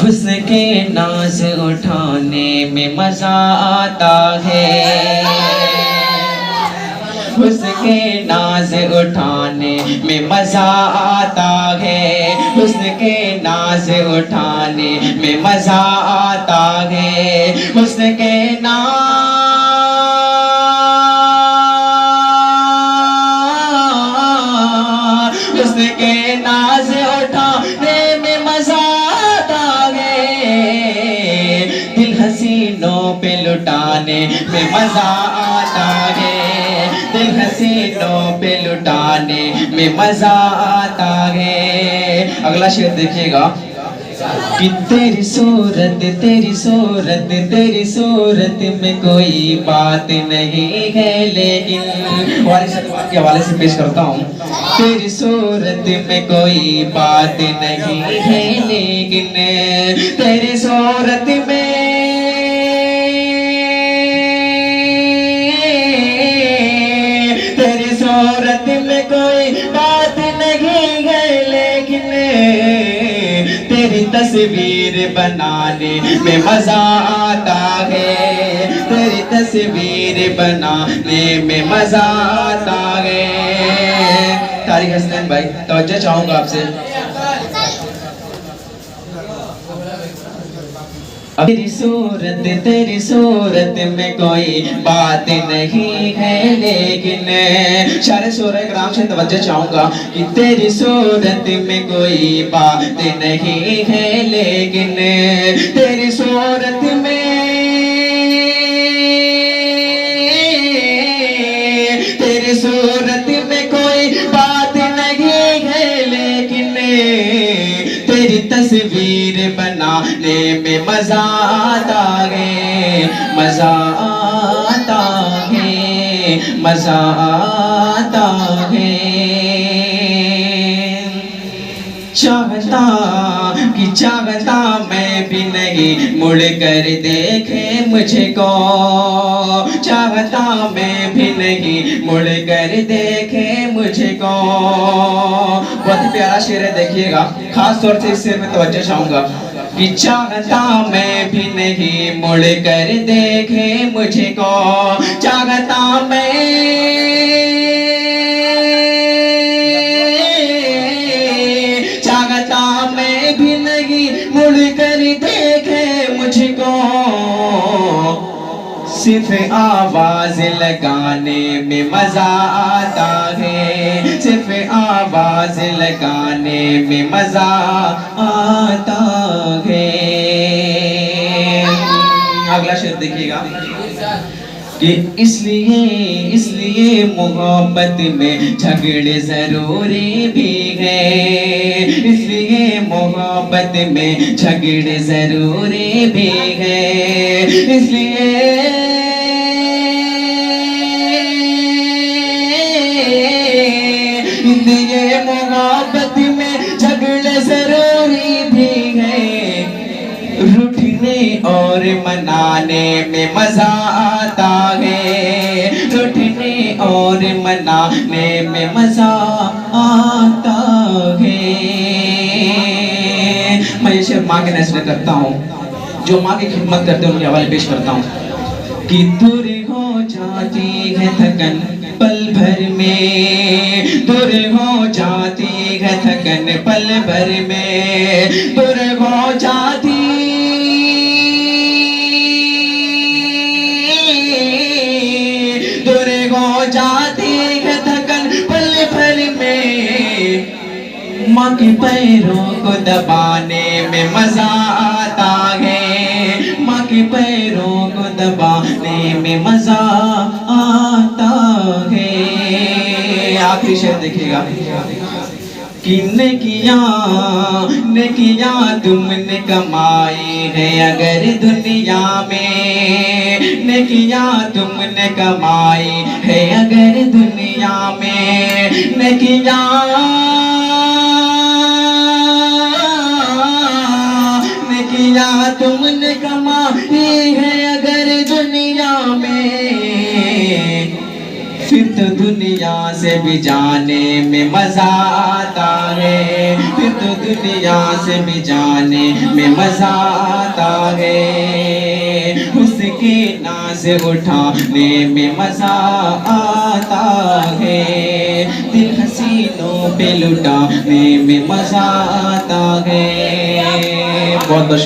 उसके नाज उठाने में मजा आता है, उसके नाज उठाने में मजा आता है, उसके नाज उठाने में मजा आता है, उसके उसके नाज उठाने में मजा आता है, दिल हसीनों पे लुटाने में मजा आता है, दिल हसीनों पे लुटाने में मजा आता है। अगला शेर देखिएगा कि तेरी सूरत तेरी सूरत तेरी सूरत में कोई बात नहीं है, लेकिन वाले के हवाले से पेश करता हूँ। तेरी सूरत में कोई बात नहीं है, लेकिन तेरी सूरत में कोई बात नहीं है, लेकिन तेरी तस्वीर बनाने में मजा आता है, तेरी तस्वीर बनाने में मजा आता है। तारिक हसन भाई तवज्जो चाहूंगा आपसे। तेरी सूरत में कोई बात नहीं है, लेकिन शारे सूरह कराम से तवज्जो चाहूंगा कि तेरी सूरत में कोई बात नहीं है, लेकिन तेरी सूरत में तेरी सूरत में कोई बात नहीं है, लेकिन तेरी तस्वीर बनाने में मजा आता है, मजा आता है, मजा आता है। चाहता कि चाहता मैं भी नहीं मुड़ कर देखे मुझको, चाहता मैं भी नहीं मुड़ कर देखे मुझको। बहुत ही प्यारा शेर है, देखिएगा, खास तौर से इस शेर में तवज्जो चाहूंगा कि चाहता मैं भी नहीं मुड़ कर देखे मुझको, चाहता मैं भी नहीं मुड़ कर देखे मुझको, सिर्फ आवाज लगाने में मजा आता है, सिर्फ आवाज लगाने में मजा आता है। अगला शेर देखिएगा कि इसलिए मोहब्बत में झगड़े जरूरी भी है, इसलिए मोहब्बत में झगड़े जरूरी भी है, इसलिए मोहब्बत में झगड़े जरूरी भी है, रूठने और मनाने में मजा आता है, रूठने और मनाने में मजा आता है। मैं ये शेर माँ के नस्ल करता हूँ, जो माँ की खिदमत करते हैं उनके हवाले पेश करता हूँ कि दूर हो जाती है थकन पल भर में, दूर हो जाती है थकन पल भर में, दूर हो जाती है थकन पल भर में, माँ के पैरों को दबाने में मजा आता है, माँ के पैरों को दबाने में मजा आता है। आखिरी शेर देखिएगा कि नेकियां तुमने कमाई है अगर दुनिया में, नेकियां तुमने कमाई है अगर दुनिया में, नेकियां तुमने कमाई है अगर दुनिया में, फिर तो दुनिया से भी जाने में मजा आता है, फिर तो दुनिया से भी जाने में मजा आता है, उसके नाज उठाने में मजा आता है, दिल हसीनों पे लुटाने में मजा आता है। बहुत बहुत